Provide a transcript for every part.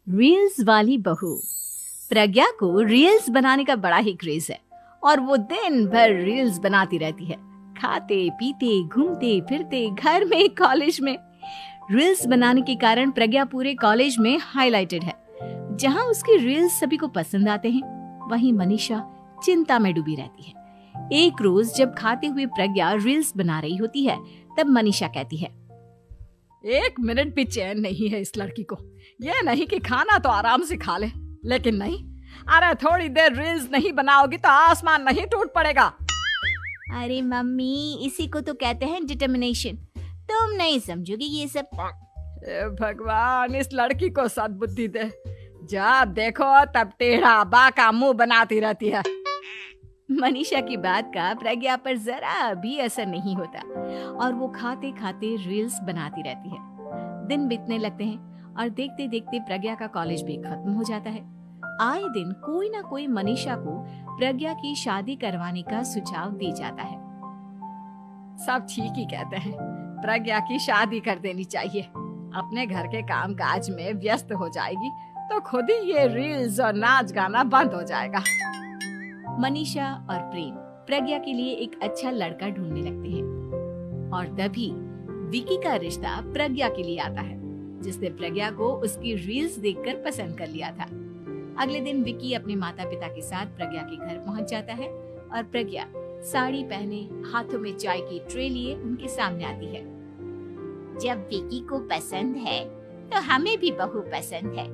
Reels वाली बहू। प्रज्ञा को रील्स बनाने का बड़ा ही क्रेज है और वो दिन भर रील्स बनाती रहती है। खाते पीते घूमते फिरते घर में कॉलेज में रील्स बनाने के कारण प्रज्ञा पूरे कॉलेज में हाईलाइटेड है। जहां उसकी रील्स सभी को पसंद आते हैं, वहीं मनीषा चिंता में डूबी रहती है। एक रोज जब खाते हुए प्रज्ञा रील्स बना रही होती है, तब मनीषा कहती है, एक मिनट भी चैन नहीं है इस लड़की को। ये नहीं कि खाना तो आराम से खा ले, लेकिन नहीं, अरे थोड़ी देर रील्स नहीं बनाओगी तो आसमान नहीं टूट पड़ेगा। अरे मम्मी, इसी को तो कहते हैं डिटर्मिनेशन। तुम नहीं समझोगी ये सब। भगवान, इस लड़की को सद्बुद्धि दे। जब देखो तब टेढ़ा बाका मुंह बनाती रहती है। मनीषा की बात का प्रज्ञा पर जरा भी असर नहीं होता और वो खाते खाते रील्स बनाती रहती है। दिन बीतने लगते हैं और देखते देखते प्रज्ञा का कॉलेज भी खत्म हो जाता है। आए दिन कोई ना कोई मनीषा को प्रज्ञा की शादी करवाने का सुझाव दी जाता है। सब ठीक ही कहते हैं, प्रज्ञा की शादी कर देनी चाहिए। अपने घर के काम काज में व्यस्त हो जाएगी तो खुद ही ये रील्स और नाच गाना बंद हो जाएगा। मनीषा और प्रेम प्रज्ञा के लिए एक अच्छा लड़का ढूंढने लगते हैं और तभी विकी का रिश्ता प्रज्ञा के लिए आता है, जिसने प्रज्ञा को उसकी रील्स देखकर पसंद कर लिया था। अगले दिन विकी अपने माता पिता के साथ प्रज्ञा के घर पहुंच जाता है और प्रज्ञा साड़ी पहने हाथों में चाय की ट्रे लिए उनके सामने आती है। जब विकी को पसंद है तो हमें भी बहू पसंद है।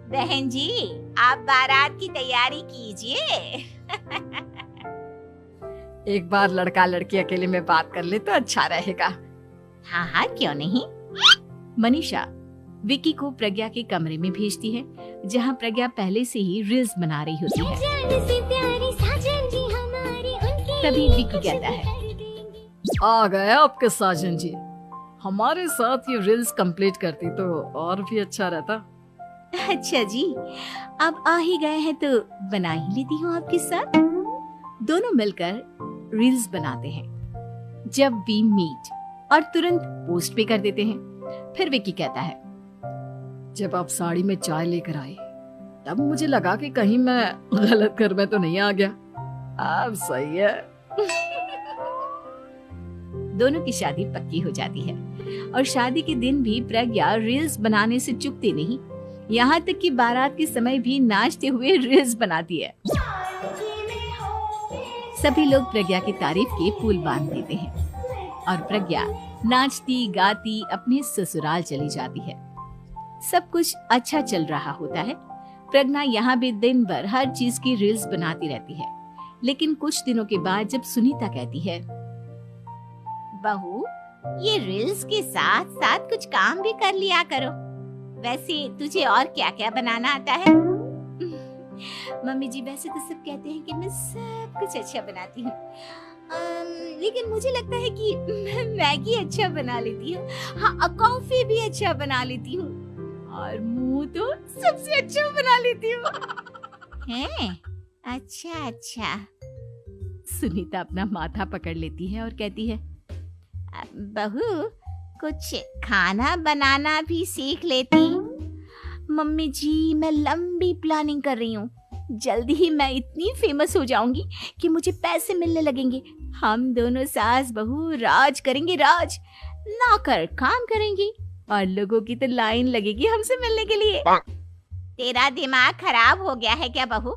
बहन जी, आप बारात की तैयारी कीजिए। एक बार लड़का लड़की अकेले में बात कर ले तो अच्छा रहेगा। हाँ हाँ, क्यों नहीं। मनीषा विकी को प्रज्ञा के कमरे में भेजती है, जहां प्रज्ञा पहले से ही रील्स बना रही होती है। तभी विकी कहता है, आ गए आपके साजन जी। हमारे साथ ये रील्स कंप्लीट करती तो और भी अच्छा रहता। अच्छा जी, अब आ ही गए हैं तो बना ही लेती हूँ आपके साथ। दोनों मिलकर रील्स बनाते हैं। जब वी मीट और तुरंत पोस्ट भी कर देते हैं। फिर विकी कहता है, जब आप साड़ी में चाय लेकर आए तब मुझे लगा कि कहीं मैं गलत घर में तो नहीं आ गया। अब सही है। दोनों की शादी पक्की हो जाती है और शादी के दिन भी प्रज्ञा रील्स बनाने से चूकती नहीं। यहाँ तक कि बारात के समय भी नाचते हुए रील्स बनाती है। सभी लोग प्रज्ञा की तारीफ के पुल बांध देते हैं और प्रज्ञा नाचती गाती अपने ससुराल चली जाती है। सब कुछ अच्छा चल रहा होता है। प्रज्ञा यहाँ भी दिन भर हर चीज की रील्स बनाती रहती है। लेकिन कुछ दिनों के बाद जब सुनीता कहती है, बहू, ये रील्स के साथ साथ कुछ काम भी कर लिया करो। वैसे तुझे और क्या क्या बनाना आता है? मम्मी जी, वैसे तो सब कहते हैं कि मैं सब कुछ अच्छा बनाती हूँ, लेकिन मुझे लगता है कि मैं मैगी अच्छा बना लेती हूँ। हाँ, कॉफी भी अच्छा बना लेती हूँ और मुंह तो सबसे अच्छा बना लेती हूँ। हैं? अच्छा अच्छा। सुनीता अपना माथा पकड़ लेती है और कहती है, बहू, कुछ खाना बनाना भी सीख लेती। मम्मी जी, मैं लंबी प्लानिंग कर रही हूँ। जल्दी ही मैं इतनी फेमस हो जाऊंगी कि मुझे पैसे मिलने लगेंगे। हम दोनों सास बहू राज करेंगे, राज। नौकर काम करेंगी और लोगों की तो लाइन लगेगी हमसे मिलने के लिए। तेरा दिमाग खराब हो गया है क्या बहू?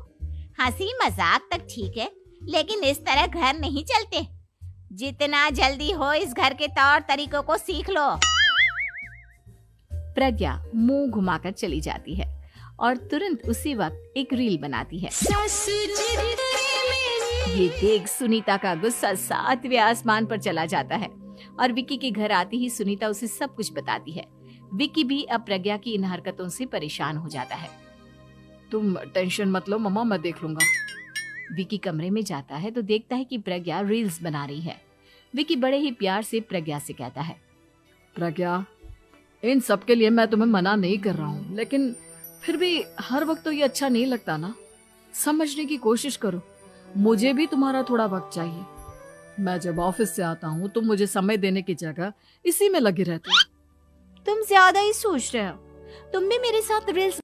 हंसी मजाक तक ठीक है, लेकिन इस तरह घर नहीं चलते। जितना जल्दी हो इस घर के तौर तरीकों को सीख लो। प्रज्ञा मुंह घुमाकर चली जाती है और तुरंत उसी वक्त एक रील बनाती है। ये देख सुनीता का गुस्सा 7वें आसमान पर चला जाता है और विकी के घर आते ही सुनीता उसे सब कुछ बताती है। विकी भी अब प्रज्ञा की इन हरकतों से परेशान हो जाता है। तुम टेंशन मत लो मम्मा, मैं देख लूंगा। विकी कमरे में जाता है तो देखता है कि प्रज्ञा रील्स बना रही है। विकी बड़े ही प्यार से प्रज्ञा से कहता है, प्रज्ञा, इन सब के लिए मैं तुम्हें मना नहीं कर रहा हूँ, लेकिन फिर भी हर वक्त तो ये अच्छा नहीं लगता ना। समझने की कोशिश करो, मुझे भी तुम्हारा थोड़ा वक्त चाहिए। मैं जब ऑफिस से आता हूँ तो मुझे समय देने की जगह इसी में लगे रहते हो। तुम ज्यादा ही सोच रहे हो। तुम भी मेरे साथ रील्स